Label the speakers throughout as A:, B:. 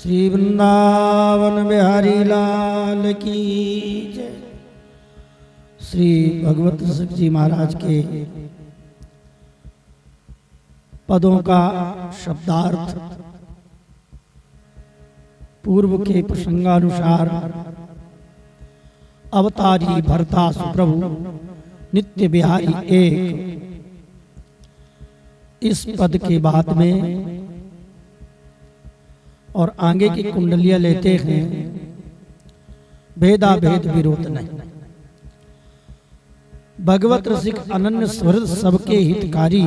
A: श्री वृंदावन बिहारी लाल की जय। श्री भगवत रसिक जी महाराज के पदों का शब्दार्थ पूर्व के प्रसंगानुसार अवतारी भरता सुप्रभु नित्य बिहारी एक, इस पद के बाद में और आगे की कुंडलियां लेते हैं भेदा भेद विरोध नहीं। भगवत रसिक अनन्य स्वर सबके हितकारी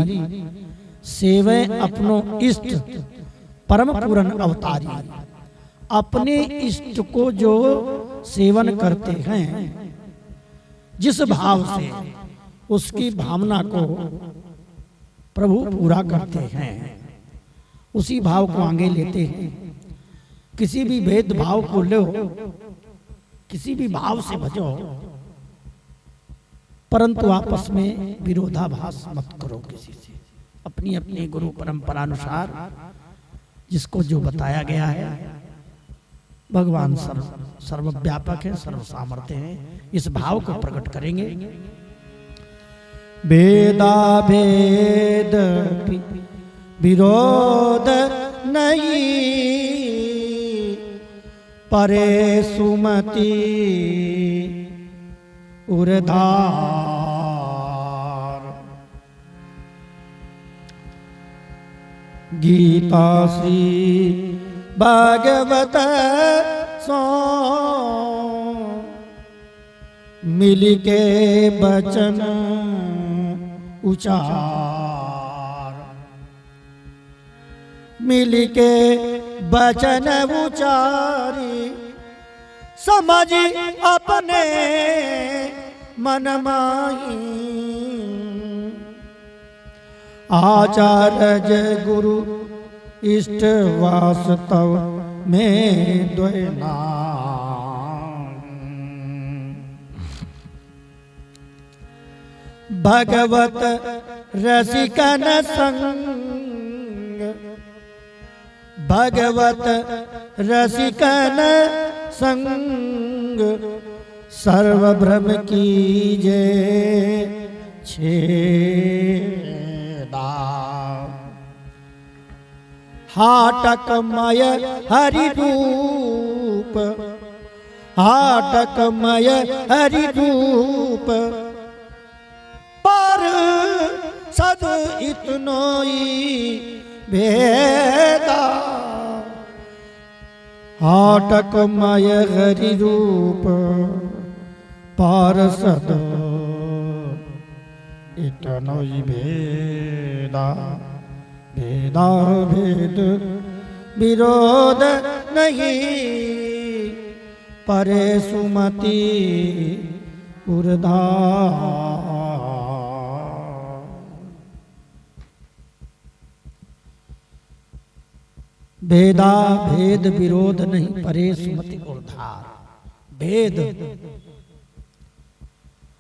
A: सेवे अपनो इष्ट परम पूरन अवतारी। अपने इष्ट को जो सेवन करते हैं जिस भाव से उसकी भावना को प्रभु पूरा करते हैं, उसी भाव को आगे लेते हैं। किसी भी भेदभाव को लो, किसी भी भाव से भजो, परंतु आपस में विरोधाभास मत करो किसी से। अपनी अपनी गुरु परंपरा अनुसार जिसको जो बताया गया है, भगवान सर्वव्यापक है, सर्व सामर्थ्य है, इस भाव को प्रकट करेंगे। भेदा भेद विरोध नहीं, परे सुमति उर्धार। गीता श्री भागवत सो मिल के बचन उचार, मिल के बचन उचारी, समझ अपने मन माही। आचार्य गुरु इष्ट वास्तव में द्वैना। भगवत रसिकन संग, भगवत रसिकन संग, सर्व भ्रम कीजे छेदा। हाटकमय हरि रूप, हाटकमय हरि रूप, पर सद इतनोई भेदा। हाटकमय हरि रूप पारसद इतनोई भेदा। भेदा भेद विरोध नहीं, परे सुमति उर्धार। भेदा भेद विरोध नहीं, परे सुमति उर्धार। भेद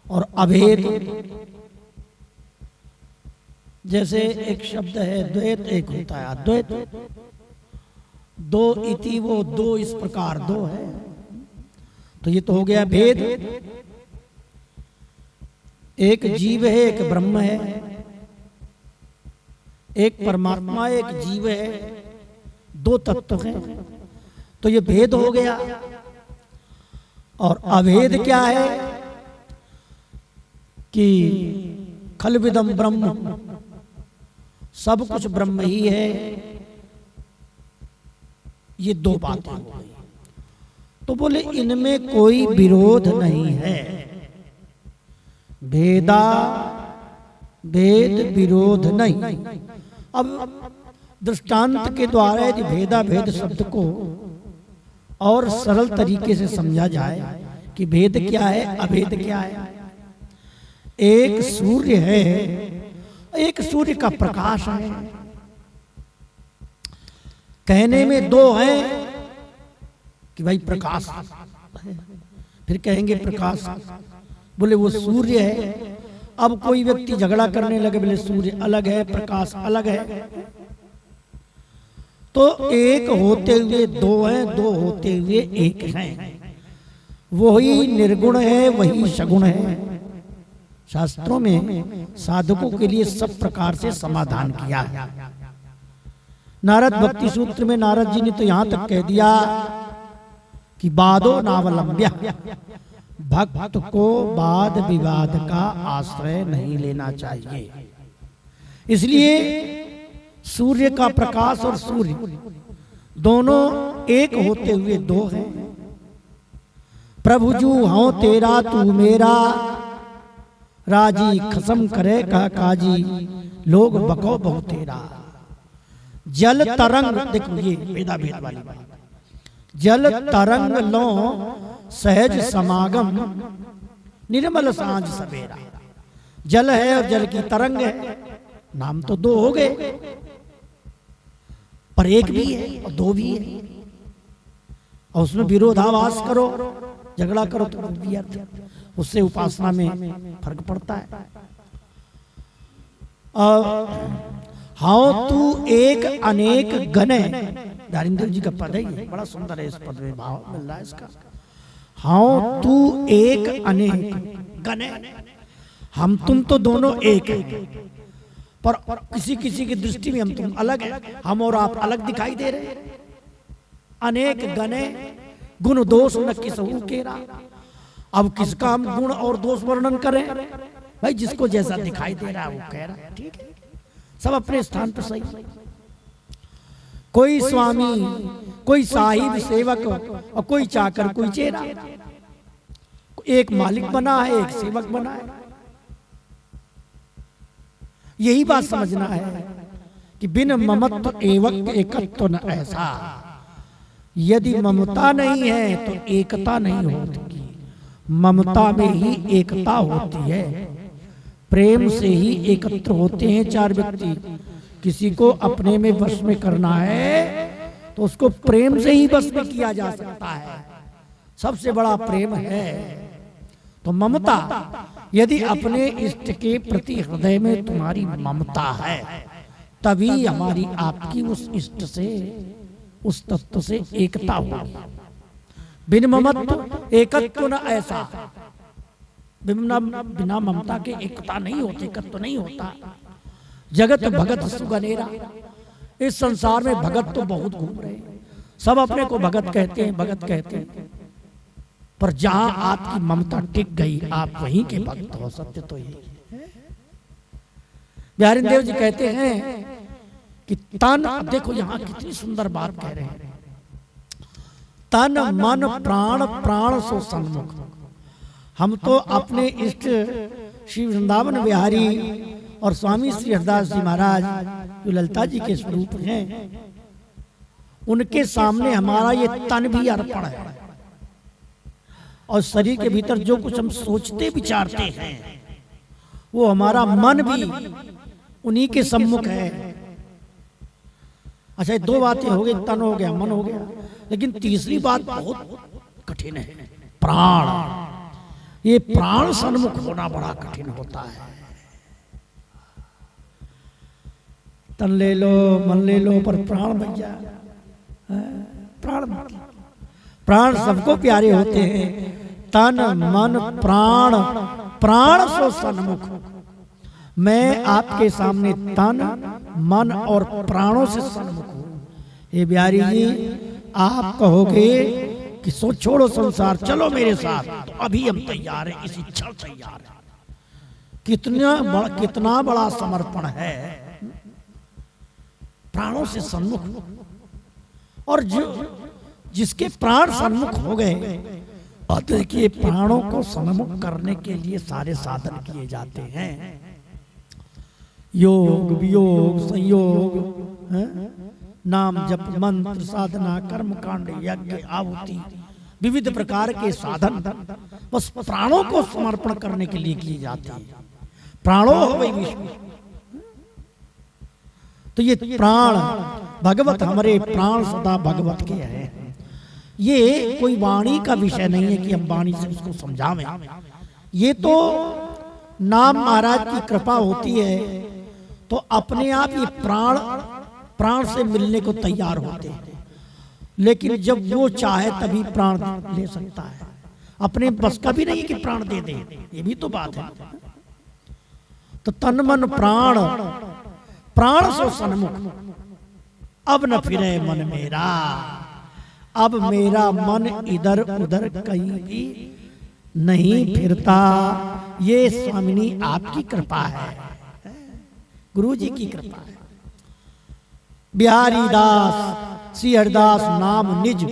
A: और अभेद, जैसे एक शब्द है द्वैत, एक होता है अद्वैत। दो इति वो दो, इस प्रकार दो है, तो ये तो हो गया भेद। एक जीव है, एक ब्रह्म है, एक परमात्मा एक जीव है, दो तत्व हैं, तो ये भेद हो गया। और अभेद क्या है कि खलविदम ब्रह्म, सब कुछ ब्रह्म ही है। ये दो बातें हो गई, तो बोले इनमें कोई विरोध नहीं है। भेदा भेद विरोध नहीं। अब दृष्टांत के द्वारा यदि भेदा भेद शब्द को और सरल तरीके से समझा जाए कि भेद क्या है, अभेद क्या है। एक सूर्य है, एक सूर्य का प्रकाश है। कहने में दो हैं कि भाई प्रकाश है, फिर कहेंगे प्रकाश, बोले वो सूर्य है। अब कोई व्यक्ति झगड़ा करने लगे, बोले सूर्य अलग है, प्रकाश अलग है। तो एक होते हुए दो हैं, दो होते हुए एक हैं। वही निर्गुण है, वही सगुण है। शास्त्रों में साधकों के लिए सब प्रकार से समाधान किया है। नारद भक्ति सूत्र में नारद जी ने तो यहां तक कह दिया कि वादो नावलंब्य, भक्त को वाद विवाद का आश्रय नहीं लेना चाहिए। इसलिए सूर्य का प्रकाश और सूर्य दोनों एक होते हुए दो हैं। प्रभु जू हूं तेरा तू मेरा, राजी खसम करे कह काजी, लोग बको बहु तेरा। जल तरंग, देखो ये भेदा भेद वाली बात, जल तरंग लो सहज समागम, निर्मल सांझ सवेरा। जल है और जल की तरंग है, नाम तो दो हो गए, पर एक भी है और दो भी है। और उसमें विरोधाभास करो, झगड़ा करो तो व्यर्थ, उससे उपासना में फर्क पड़ता है। हाँ तू एक अनेक गने, दारिंद्र जी का पद है ये, बड़ा सुंदर है, इस पद में भाव मिल रहा है इसका। हाँ तू एक अनेक गने, हम तुम तो दोनों एक हैं, पर किसी किसी की दृष्टि में हम तुम अलग हैं, हम और आप अलग दिखाई दे रहे हैं। अनेक गने गुण दोष न किसहु केरा। अब किसका हम गुण और दोष वर्णन करें भाई, जिसको जैसा दिखाई दे रहा है वो कह रहा है, ठीक है, सब अपने स्थान पर सही। कोई स्वामी, कोई साहिब सेवक और कोई चाकर, कोई चेला। एक मालिक बना है, एक सेवक बना है। यही बात समझना है कि बिन ममत्व एवं एकत्व न ऐसा। यदि ममता नहीं है तो एकता नहीं होती, ममता में ही एकता होती है। प्रेम से ही एकत्र होते हैं चार व्यक्ति। किसी को अपने में वश में करना है तो उसको प्रेम से ही वश में किया जा सकता है, सबसे बड़ा प्रेम है। तो ममता, यदि अपने इष्ट के प्रति हृदय में तुम्हारी ममता है, तभी हमारी आपकी उस इष्ट से, उस तत्व से एकता होगी। बिन ममत्व एकत्व न ऐसा, बिना ममता के एकता नहीं होती, एकत्व नहीं होता। जगत भगत सुगनेरा, इस संसार में भगत तो बहुत घूम रहे हैं, सब अपने को भगत कहते हैं, भगत कहते हैं, पर जहां आपकी ममता टिक गई आप वहीं के भक्त हो। सत्य तो यही है। बिहारी देव जी कहते हैं कि तन, देखो यहां कितनी सुंदर बात कह रहे हैं, तन मन प्राण, प्राण सो सन्मुख। हम तो अपने इष्ट श्री वृंदावन बिहारी और स्वामी श्री हरदास जी महाराज जो ललिता जी के स्वरूप हैं, उनके सामने हमारा ये तन भी अर्पण है। और शरीर के भीतर जो कुछ हम सोचते विचारते हैं वो हमारा मन भी उन्हीं के सम्मुख है। अच्छा, ये दो बातें हो गई, तन हो गया, मन हो गया, लेकिन तीसरी बात बहुत कठिन है, प्राण। ये प्राण सन्मुख होना बड़ा कठिन होता है। तन ले लो, मन ले लो, पर प्राण भैया, प्राण, प्राण सबको प्यारे होते हैं। तन मन प्राण, प्राण सो सन्मुख। मैं आपके सामने तन मन और प्राणों से सन्मुख हूं। हे बिहारी जी, आप कहोगे कि सो छोड़ो संसार, चलो मेरे साथ, तो अभी हम तैयार हैं, इसी क्षण तैयार हैं। कितना बड़ा समर्पण है, प्राणों से सन्मुख। और जिसके प्राण सन्मुख हो गए, देखिए प्राणों को सन्मुख करने के लिए सारे साधन किए जाते हैं, योग वियोग संयोग, नाम जप मंत्र साधना कर्म कांड यज्ञ आहुति, विविध प्रकार के साधन बस प्राणों को समर्पण करने के लिए किए जाते हैं। प्राणों हो वही विष्णु। तो ये प्राण भगवत, हमारे प्राण सदा भगवत के हैं। ये कोई वाणी का विषय नहीं है कि हम वाणी से उसको समझावें। ये तो नाम महाराज की कृपा होती है, तो अपने आप ये प्राण प्राण से मिलने को तैयार होते हैं, लेकिन जब वो चाहे तभी प्राण ले सकता है। अपने बस का भी नहीं कि प्राण दे दे, ये भी तो बात है। तो तन मन प्राण, प्राण सो सन्मुख, अब न फिरे मन मेरा, अब मेरा मन इधर उधर कहीं भी नहीं फिरता। ये स्वामिनी आपकी कृपा है, गुरु जी की कृपा है। बिहारी दास श्री हरिदास नाम निज,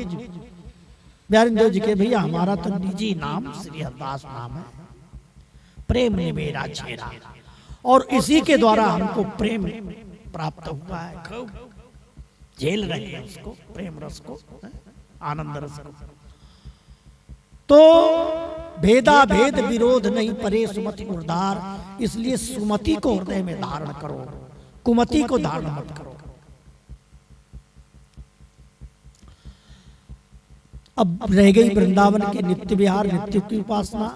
A: बिहारी देव जी के भैया हमारा तो निजी नाम श्री हरिदास नाम है। प्रेम ने मेरा छेड़ा, और इसी के द्वारा हमको प्रेम प्राप्त हुआ है। खूब झेल रहे हैं उसको, प्रेम रस को, आनंद रस को। तो भेदा भेद विरोध नहीं परे सुमति उर्धार, इसलिए सुमति को हृदय में धारण करो, कुमति को धारण मत करो। अब रह गई वृंदावन के नित्य विहार, नित्य की उपासना।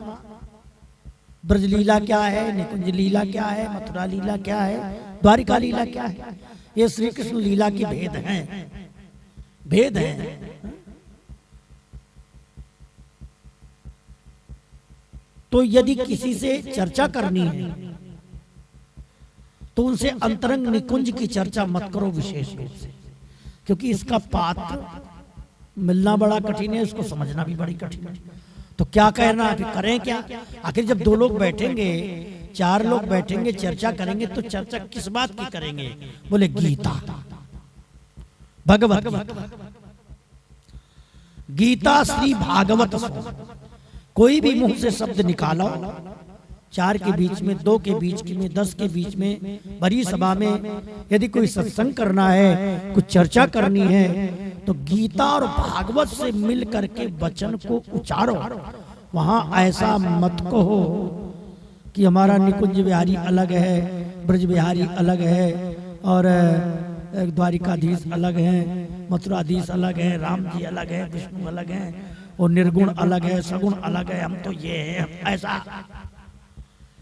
A: ब्रज लीला क्या है, निकुंज लीला क्या है, मथुरा लीला क्या है, द्वारिका लीला क्या है, ये श्री कृष्ण लीला की भेद हैं, भेद हैं। तो यदि किसी से चर्चा करनी है तो उनसे अंतरंग निकुंज की चर्चा मत करो विशेष रूप से, क्योंकि इसका पात्र मिलना बड़ा कठिन है, उसको समझना भी बड़ी कठिन है। तो क्या कहना, फिर करें क्या? आखिर जब दो लोग बैठेंगे, चार लोग बैठेंगे, चर्चा करेंगे, तो चर्चा किस बात की करेंगे? बोले गीता, भगवत गीता, गीता श्री भागवत सो। कोई भी मुंह से शब्द निकालो, चार के बीच में, दो के बीच में, 10 के बीच में, बड़ी सभा में यदि कोई सत्संग करना है, कुछ चर्चा करनी है, तो गीता और भागवत से मिल करके वचन को उच्चारो। वहां ऐसा मत कहो कि हमारा निकुंज बिहारी अलग है, ब्रज बिहारी अलग है, और द्वारिकाधीश अलग है, मथुराधीश अलग है, राम जी अलग है, विष्णु अलग है, और निर्गुण अलग है, सगुण अलग है, हम तो ये है, ऐसा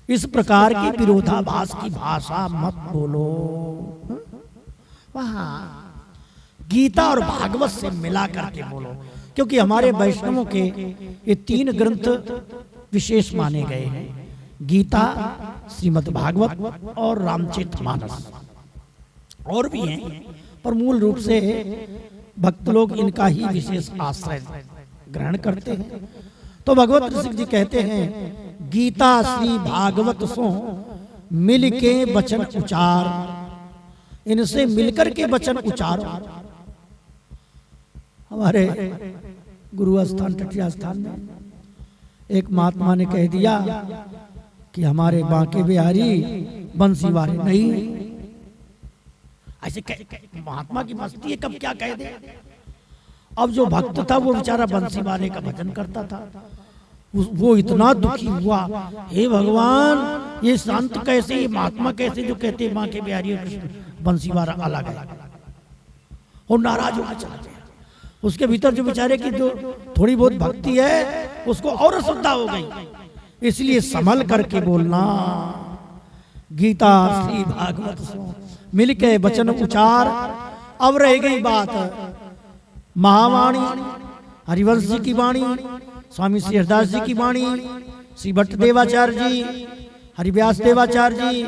A: इस प्रकार की विरोधाभास की भाषा मत बोलो। वहां गीता और भागवत से मिला करके बोलो, क्योंकि हमारे वैष्णवों के ये 3 ग्रंथ विशेष माने गए हैं, गीता, श्रीमद् भागवत और रामचरितमानस। और भी हैं, पर मूल रूप से भक्त लोग इनका ही विशेष आश्रय ग्रहण करते हैं। तो भगवत ऋषि जी कहते हैं, गीता श्री भागवत सो मिल के वचन उचार, इनसे मिलकर के वचन उचारो। हमारे गुरु स्थान टटिया स्थान में एक महात्मा ने कह दिया कि हमारे बांके बिहारी बंसी वाले नहीं। ऐसे महात्मा की मस्ती है, कब क्या कह दे। अब जो भक्त था वो बेचारा बंसी वाले का भजन करता था, वो इतना दुखी हुआ, हे भगवान ये संत कैसे, ये महात्मा कैसे जो कहते माँ के बिहारी और कृष्ण बंसी वाला अलग है, और नाराज होकर चला गया। उसके भीतर जो बेचारे की जो थोड़ी बहुत भक्ति है उसको और श्रद्धा हो गई। इसलिए संभल करके बोलना, गीता श्री भागवत सो मिल के वचन उचार। अब रह गई बात महावाणी, हरिवंश जी की वाणी, स्वामी श्री हरिदास जी की वाणी, श्री भट्ट देवाचार्य जी, हरिव्यास देवाचार्य जी,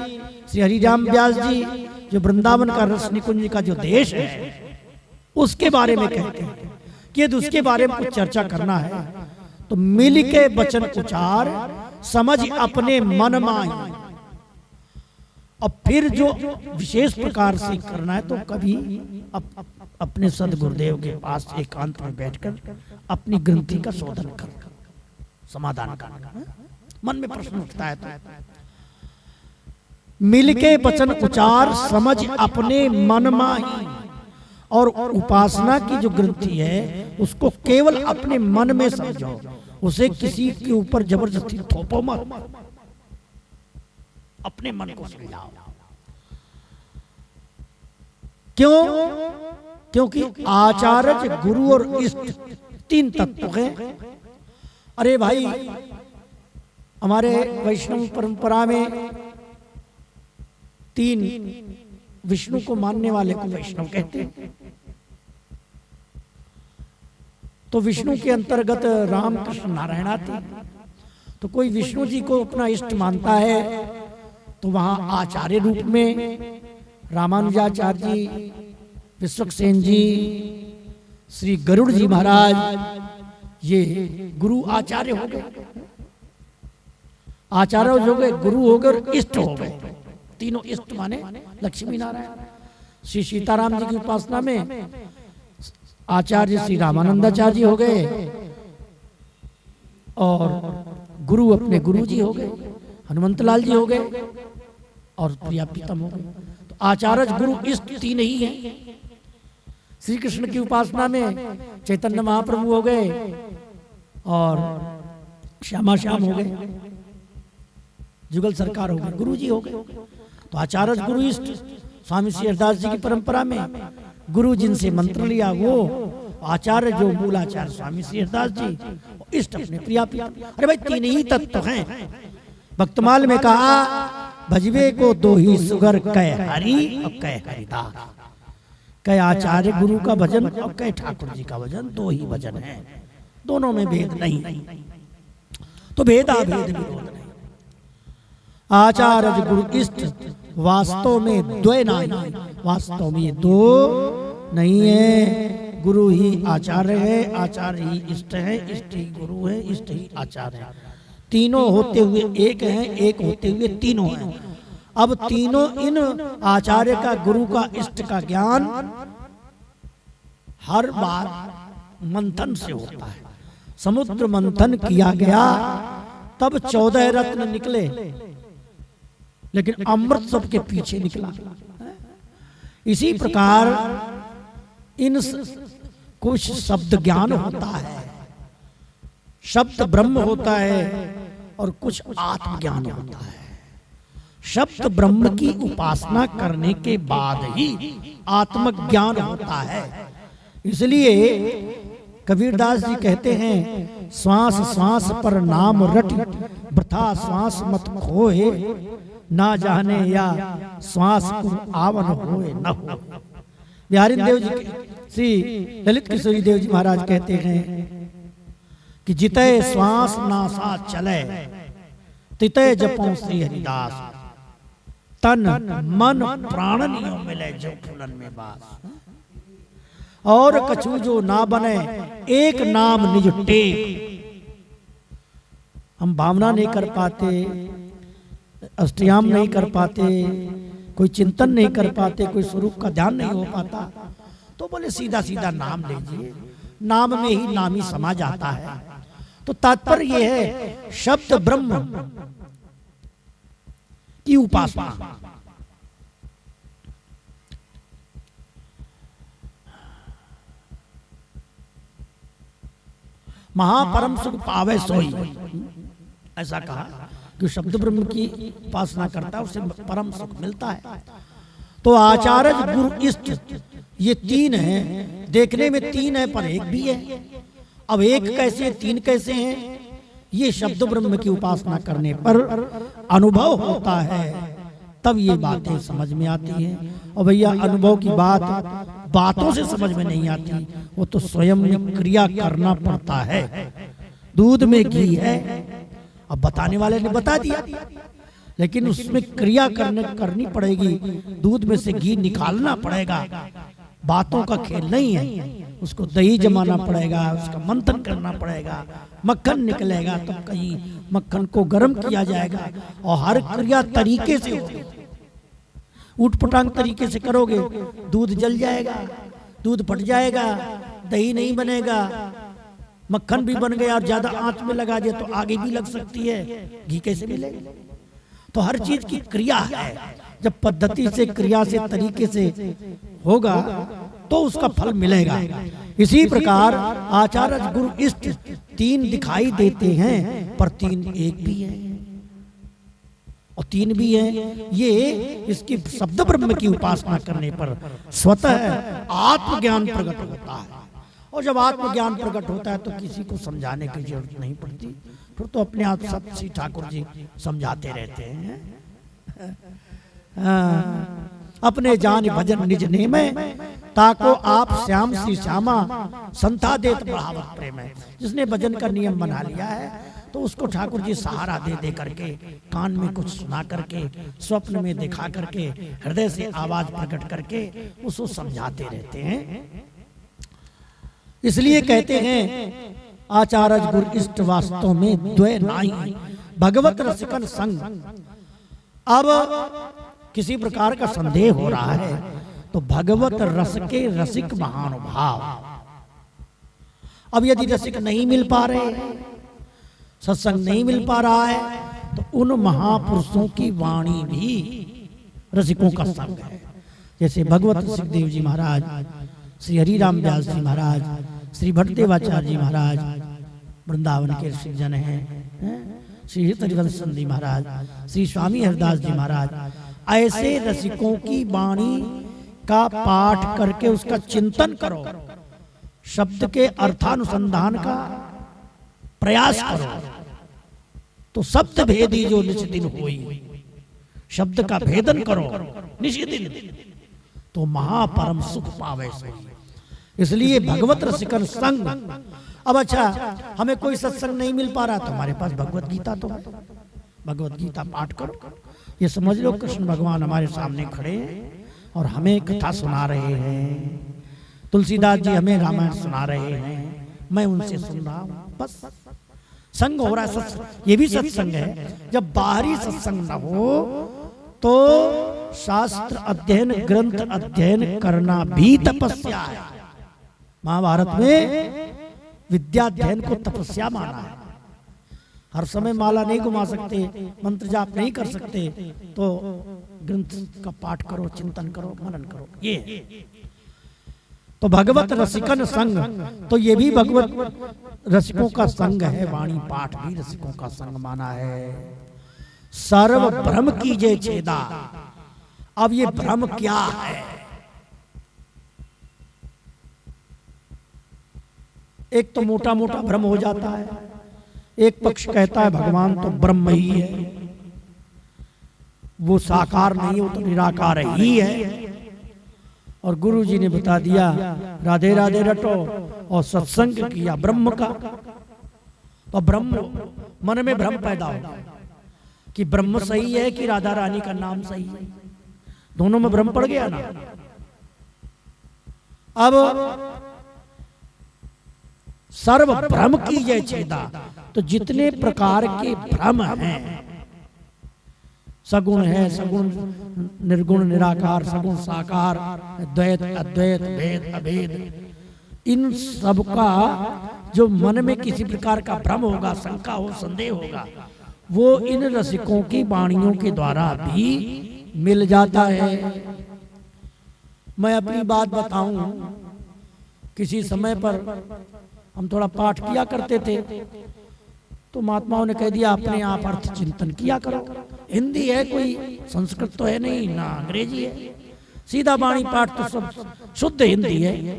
A: श्री हरिराम व्यास जी, जो वृंदावन का रस निकुंज का जो देश है उसके बारे में कहते हैं कि यदि उसके बारे में कुछ चर्चा करना है तो मिल के वचन उचार, समझ अपने मन माई। अब फिर जो विशेष प्रकार से करना है तो कभी अपने सदगुरुदेव के पास एकांत में बैठकर अपनी ग्रंथि का शोधन कर, समाधान करना। मन में प्रश्न उठता है तो मिलके वचन उचार, समझ अपने मन माही। और उपासना की जो ग्रंथि है उसको केवल अपने मन में समझो, उसे किसी के ऊपर जबरदस्ती थोपो मत, अपने मन को समझाओ। क्यों? क्योंकि आचार्य, गुरु और इष्ट 3 तत्व हैं। अरे भाई, हमारे वैष्णव परंपरा में 3 विष्णु को मानने वाले को वैष्णव कहते हैं। तो विष्णु के अंतर्गत राम कृष्ण नारायण आते। तो कोई विष्णु जी को अपना इष्ट मानता है तो वहां आचार्य रूप में रामानुजाचार्य जी, विश्वक्सेन जी, श्री गरुड़ जी महाराज, ये गुरु आचार्य हो गए। आचार्य हो गए, गुरु हो गए और इष्ट हो गए। तीनों इष्ट माने लक्ष्मी नारायण। श्री सीताराम जी की उपासना में आचार्य श्री रामानंदाचार्य हो गए और गुरु अपने गुरु जी हो गए, हनुमंतलाल जी हो गए और प्रिया प्रीतम हो गए। तो आचार्य गुरु इष्ट तीन ही हैं। श्री कृष्ण की उपासना में चैतन्य महाप्रभु हो गए और श्यामा श्याम हो गए, जुगल सरकार हो गए, गुरु जी हो गए। तो आचार्य गुरु इष्ट। स्वामी श्री हरिदास जी की परंपरा में गुरु जिनसे मंत्र लिया वो आचार्य, जो मूल आचार्य स्वामी श्री हरिदास जी, इष्ट अपने प्रिया प्रीतम। अरे भाई तीन ही तत्व हैं। भक्तमाल में कहा भजवे को दो ही सुगर, कह हरि और कह हरिदास। कह आचार्य गुरु का भजन और कह ठाकुर जी का भजन, दो ही भजन है, दोनों में भेद नहीं। तो भेदा भेद विरोध नहीं। आचार्य गुरु इष्ट वास्तव में द्वय नहीं, वास्तव में ये दो नहीं है। गुरु ही आचार्य है, आचार्य ही इष्ट है, इष्ट ही गुरु है, इष्ट ही आचार्य है। तीनों होते हुए एक हैं, एक होते हुए तीनों हैं। अब तीनों इन आचार्य का, गुरु का, इष्ट का ज्ञान हर बार मंथन से होता है। समुद्र मंथन किया गया तब 14 रत्न निकले, लेकिन अमृत सबके पीछे निकला। इसी प्रकार इन कुछ शब्द ज्ञान होता है, शब्द ब्रह्म होता है और कुछ आत्मज्ञान होता है। शब्द ब्रह्म की उपासना करने के बाद ही आत्मज्ञान होता है। इसलिए कबीरदास जी कहते हैं, श्वास श्वास पर नाम रट, वृथा श्वास मत खोए, ना जाने या श्वास को आवन होए न हो। बिहारी देव जी, श्री ललित किशोरी देव जी महाराज कहते हैं कि जितय श्वास नासा चले, तितय जपो श्री हरिदास, तन मन प्राण नियो मिले जो फूलन में बास। और कछु जो ना बने एक नाम निज टेक। हम भावना नहीं कर पाते, अष्टयाम नहीं कर पाते, कोई चिंतन नहीं कर पाते, कोई स्वरूप का ध्यान नहीं हो पाता, तो बोले सीधा सीधा नाम लीजिए, नाम में ही नामी समा जाता है। तो तात्पर्य यह है शब्द ब्रह्म की उपासना। महापरम सुख पावे सोई, ऐसा कहा कि शब्द ब्रह्म की उपासना करता है उसे परम सुख मिलता है। तो आचार्य गुरु इष्ट ये तीन हैं। देखने में तीन है पर एक भी है। अब एक कैसे, तीन कैसे हैं, ये शब्द ब्रह्म की उपासना करने पर अनुभव होता है, तब ये बातें समझ में आती हैं। और भैया अनुभव की बात बातों से समझ में नहीं आती, वो तो स्वयं में क्रिया करना पड़ता है। दूध में घी है, अब बताने वाले ने बता दिया, लेकिन उसमें क्रिया करनी पड़ेगी, दूध में से घी निकालना पड़ेगा। बातों का खेल नहीं है, उसको दही जमाना पड़ेगा, उसका मंथन करना पड़ेगा, मक्खन निकलेगा, तब कहीं मक्खन को गर्म किया जाएगा। और हर क्रिया तरीके से होगी, उठपटांग तरीके से करोगे दूध जल जाएगा, दूध फट जाएगा, दही नहीं बनेगा। मक्खन भी बन गया और ज्यादा आंच में लगा दिया तो आगे भी लग सकती है, घी कैसे मिलेगा। तो हर चीज की क्रिया है, जब पद्धति से, क्रिया से, तरीके से होगा तो उसका फल मिलेगा। इसी प्रकार आचार्य गुरु इष्ट तीन दिखाई देते हैं पर तीन एक भी है, और तीन भी है। ये इसकी शब्द ब्रह्म की उपासना करने पर स्वतः आत्मज्ञान प्रकट होता है। और जब आत्मज्ञान प्रकट होता है तो किसी को समझाने की जरूरत नहीं पड़ती, फिर तो अपने आप सब श्री ठाकुर जी समझाते रहते हैं। अपने जान भजन निज नेम ताको आप श्याम सी श्यामा संता देत बढ़ावत प्रेम है। जिसने भजन का नियम बना लिया है तो उसको ठाकुर जी सहारा दे दे करके, कान में कुछ सुना करके, स्वप्न में दिखा करके, हृदय से आवाज प्रकट करके उसको समझाते रहते हैं। इसलिए कहते हैं आचार्य गुरु इष्ट वास्तव में द्वय नाई भगवत रसिकन संग। अब किसी प्रकार का संदेह हो रहा है तो भगवत रस के रसिक महानुभाव, अब यदि रसिक नहीं मिल पा रहे, सत्संग नहीं मिल पा रहा है, तो उन महापुरुषों की वाणी भी रसिकों का संग है। जैसे भगवत सुखदेव जी महाराज, श्री हरिराम व्यास जी महाराज, श्री भट्टदेवाचार्य जी महाराज वृंदावन के ऋषि जन हैं, श्री हरिवंशन जी महाराज, श्री स्वामी हरदास जी महाराज, ऐसे रसिकों की वाणी का पाठ करके उसका चिंतन करो, शब्द के अर्थानुसंधान का प्रयास करो, तो शब्द भेदी जो निश्चिदिन होई, शब्द का भेदन करो निश्चिदिन, तो महापरम सुख पावे सोई। इसलिए भगवत रसिकन संग। अब अच्छा, हमें कोई सत्संग नहीं मिल पा रहा तो हमारे पास भगवत गीता तो है, भगवत गीता पाठ करो। ये समझ लो कृष्ण भगवान हमारे सामने खड़े हैं और हमें कथा सुना रहे हैं। तुलसीदास जी हमें रामायण सुना रहे हैं, मैं उनसे सुन रहा हूँ, बस संग हो रहा है। सत्संग ये भी सत्संग है। जब बाहरी सत्संग न हो तो शास्त्र अध्ययन, ग्रंथ अध्ययन करना भी तपस्या है। महाभारत में विद्याध्ययन को तपस्या माना है। हर समय माला नहीं घुमा सकते, मंत्र जाप नहीं कर सकते, तो ग्रंथ का पाठ करो, चिंतन करो, मनन करो। ये तो भगवत रसिकन संग, तो ये भी भगवत रसिकों का संग है। वाणी पाठ भी रसिकों का संग माना है। सर्व भ्रम कीजे छेदा। अब ये भ्रम क्या है? एक तो मोटा मोटा भ्रम हो जाता है। एक पक्ष कहता है भगवान तो ब्रह्म ही है, वो साकार नहीं, वो तो निराकार ही है। और गुरु जी ने बता दिया राधे राधे रटो और सत्संग किया ब्रह्म का, तो ब्रह्म मन में भ्रम पैदा होगा कि ब्रह्म सही है कि राधा रानी का नाम सही है। दोनों में भ्रम पड़ गया ना। अब सर्व भ्रम की जय छेदा, तो जितने प्रकार के भ्रम हैं, सगुण है, सगुण निर्गुण निराकार, सगुण साकार, द्वैत अद्वैत, भेद अभेद, इन सब का जो मन में किसी प्रकार का भ्रम होगा, शंका हो, संदेह होगा, वो इन रसिकों की वाणियों के द्वारा भी मिल जाता है। मैं अपनी बात बताऊं, किसी समय पर हम थोड़ा पाठ किया करते थे, तो महात्माओं ने कह दिया अपने आप अर्थ चिंतन किया करो। हिंदी है, कोई संस्कृत तो है नहीं, ना अंग्रेजी है, सीधा वाणी पाठ तो सब शुद्ध हिंदी है।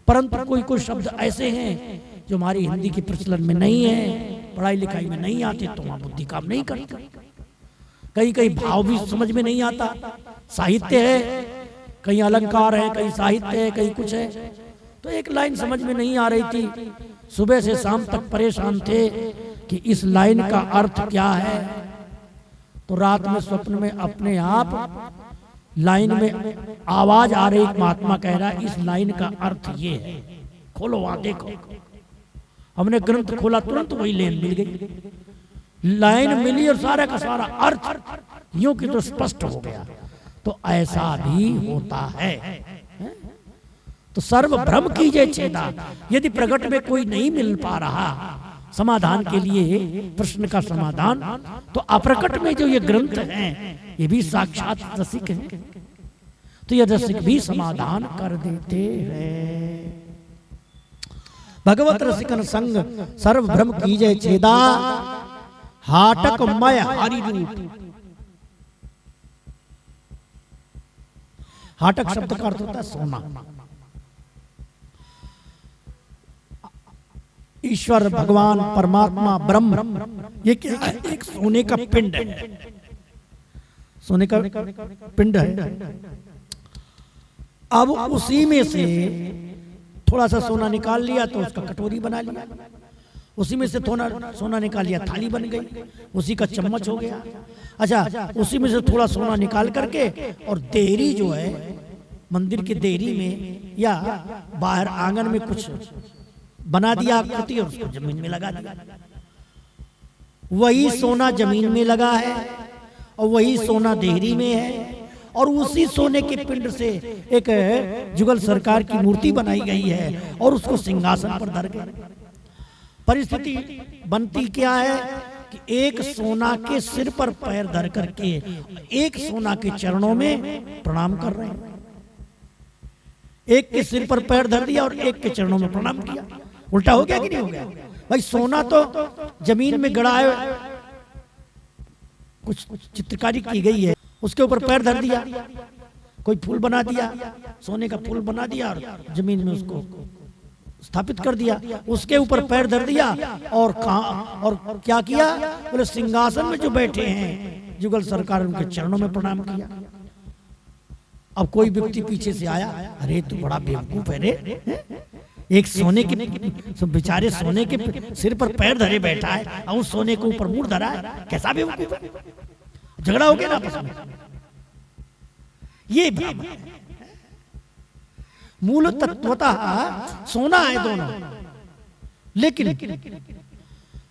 A: परंतु कोई कोई शब्द ऐसे हैं जो हमारी हिंदी के प्रचलन में नहीं है, पढ़ाई लिखाई में नहीं आते, तो वहां बुद्धि काम नहीं करती। कहीं कहीं भाव भी समझ में नहीं आता, साहित्य है, कहीं अलंकार है, कहीं साहित्य है, कहीं कुछ है। तो एक लाइन समझ में नहीं आ रही थी, सुबह से शाम तक परेशान थे कि इस लाइन का अर्थ क्या है। तो रात में स्वप्न में अपने आप लाइन में आवाज आ रही, महात्मा कह रहा है इस लाइन का अर्थ ये है, खोलो वहां देखो। हमने ग्रंथ खोला, तुरंत वही लाइन मिल गई, लाइन मिली और सारा का सारा अर्थ यूं कि तो स्पष्ट हो गया। तो ऐसा भी होता है। तो सर्व भ्रम कीजिए छेदा। यदि प्रकट में कोई नहीं मिल पा रहा समाधान के लिए, प्रश्न का समाधान, तो अप्रकट में जो ये ग्रंथ हैं, ये भी साक्षात रसिक हैं, तो ये रसिक भी समाधान कर देते हैं। भगवत रसिकन संग सर्व भ्रम कीजिए छेदा, हाटक मय हरि रूप। हाटक शब्द का अर्थ होता है सोना। ईश्वर, भगवान, परमात्मा, ब्रह्म, ये क्या है? एक सोने का पिंड है। सोने का पिंड है। अब उसी में से थोड़ा सा सोना निकाल लिया तो उसका कटोरी बना लिया, उसी में से थोड़ा सोना निकाल लिया थाली बन गई, उसी का चम्मच हो गया। अच्छा, उसी में से थोड़ा सोना निकाल करके और देहरी जो है मंदिर के देहरी में या बाहर आंगन में कुछ बना दिया आकृति और उसको जमीन में लगा दिया। वही सोना जमीन में लगा है और वही सोना देहरी में है और उसी सोने के पिंड से एक जुगल सरकार की मूर्ति बनाई गई है और उसको सिंहासन पर धर गए। परिस्थिति बनती क्या है कि एक सोना के सिर पर पैर धर करके एक सोना के चरणों में प्रणाम कर रहे हैं। एक के सिर पर पैर धर दिया और एक के चरणों में प्रणाम किया। उल्टा हो गया कि नहीं हो गया? भाई सोना तो जमीन में गड़ा है, कुछ चित्रकारी की गई है, उसके ऊपर पैर धर दिया, कोई फूल बना दिया, सोने का फूल बना दिया और जमीन में उसको स्थापित कर दिया, उसके ऊपर पैर धर दिया और कहा और क्या किया? बोले सिंहासन में जो बैठे हैं जुगल सरकार उनके चरणों में प्रणाम किया। अब कोई व्यक्ति पीछे से आया, अरे तू बड़ा बेवकूफ है रे, एक सोने के बेचारे सोने के सिर पर पैर धरे बैठा है और उस सोने के ऊपर मुंह धरा है, कैसा बेवकूफ है? झगड़ा हो गया ना आपस में। ये भ्रम है। मूल तत्वतः सोना है दोनों, लेकिन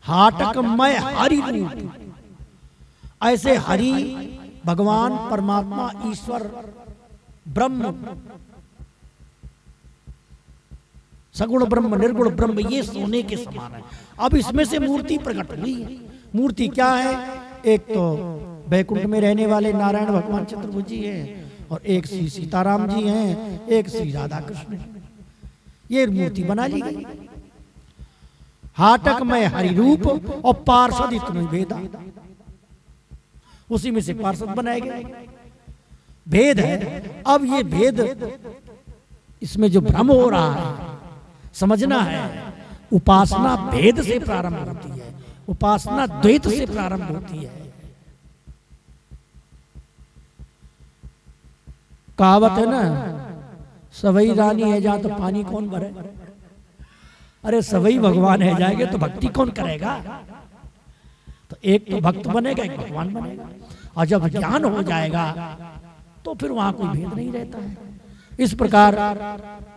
A: हाटकमय हरि रूप, ऐसे हरि भगवान परमात्मा ईश्वर ब्रह्म सगुण ब्रह्म निर्गुण ब्रह्म ये सोने के समान है। अब इसमें से मूर्ति प्रकट हुई है। मूर्ति क्या है? एक तो बैकुंठ में रहने वाले नारायण भगवान चतुर्भुज जी हैं और एक श्री सीताराम जी हैं, एक श्री राधा कृष्ण। ये मूर्ति बना ली गई। हाटकमय हरि रूप और पार्षद इतने भेदा, उसी में से पार्षद बनाए गए। भेद है। अब ये भेद, इसमें जो भ्रम हो रहा है समझना है, उपासना भेद से प्रारंभ होती है, उपासना द्वैत से प्रारंभ होती है। कहावत है ना, सवई रानी है जहां तो पानी कौन भरे। अरे सवई भगवान है जाएंगे तो भक्ति कौन करेगा? तो एक तो भक्त बनेगा, एक भगवान बनेगा। और जब ज्ञान हो जाएगा तो फिर वहां कोई भेद नहीं रहता है। इस प्रकार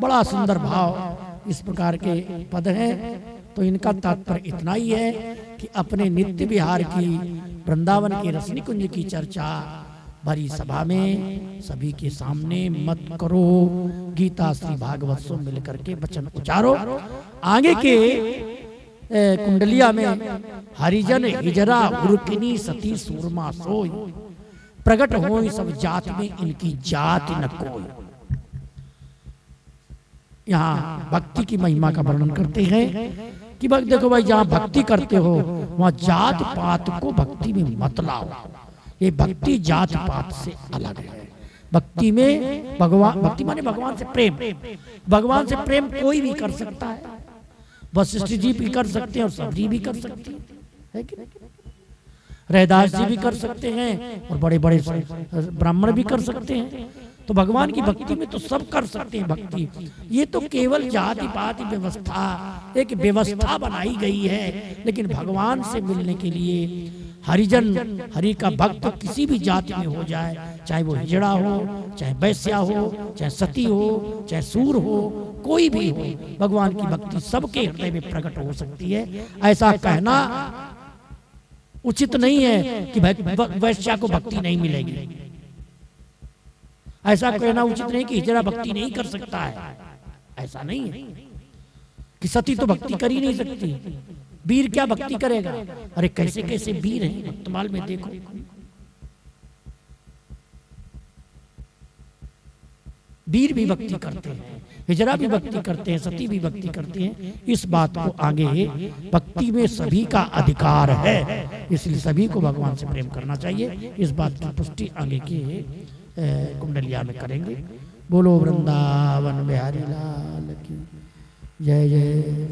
A: बड़ा सुंदर भाव इस प्रकार के पद हैं। तो इनका तात्पर्य इतना ही है कि अपने नित्य विहार की वृंदावन के रसनी कुंज की चर्चा भरी सभा में सभी के सामने मत करो। गीता श्री भागवत सो मिलकर के वचन उचारो। आगे के कुंडलिया में हरिजन हिजरा उर्किनी सती सूरमा सोई, प्रकट होई सब जात में इनकी जाति न कोई। यहाँ भक्ति की महिमा का वर्णन करते हैं कि देखो भाई, जहाँ भक्ति करते हो वहाँ जात पात को भक्ति में मत लाओ। ये भक्ति जात पात से अलग है। भक्ति में भगवान, भक्ति माने भगवान से प्रेम। भगवान से प्रेम कोई भी कर सकता है। वशिष्ठ जी भी कर सकते हैं और सबरी भी कर सकते हैं, कि रैदास जी भी कर सकते हैं और बड़े बड़े ब्राह्मण भी कर सकते हैं। तो भगवान की भक्ति में तो सब कर सकते हैं भक्ति। ये तो केवल जाति पाति व्यवस्था, एक व्यवस्था बनाई गई है। लेकिन भगवान से मिलने के लिए हरिजन, हरि का भक्त किसी भी जाति में हो जाए, चाहे वो हिजड़ा हो, चाहे वैश्या हो, चाहे सती हो, चाहे सूर हो, कोई भी हो, भगवान की भक्ति सबके हृदय में प्रकट हो सकती है। ऐसा कहना उचित नहीं है कि वैश्या को भक्ति नहीं मिलेगी। ऐसा कहना उचित नहीं कि हिजड़ा भक्ति नहीं कर सकता है। ऐसा नहीं है कि सती तो भक्ति कर ही नहीं सकती। वीर क्या भक्ति करेगा? अरे कैसे कैसे वीर हैं भक्तमाल में, देखो। वीर भी भक्ति करते हैं, हिजड़ा भी भक्ति करते हैं, सती भी भक्ति करते हैं। इस बात को आगे, भक्ति में सभी का अधिकार है, इसलिए सभी को भगवान से प्रेम करना चाहिए। इस बात की पुष्टि आगे के कुंडलिया में करेंगे। बोलो वृंदावन बिहारी लाल की जय जय।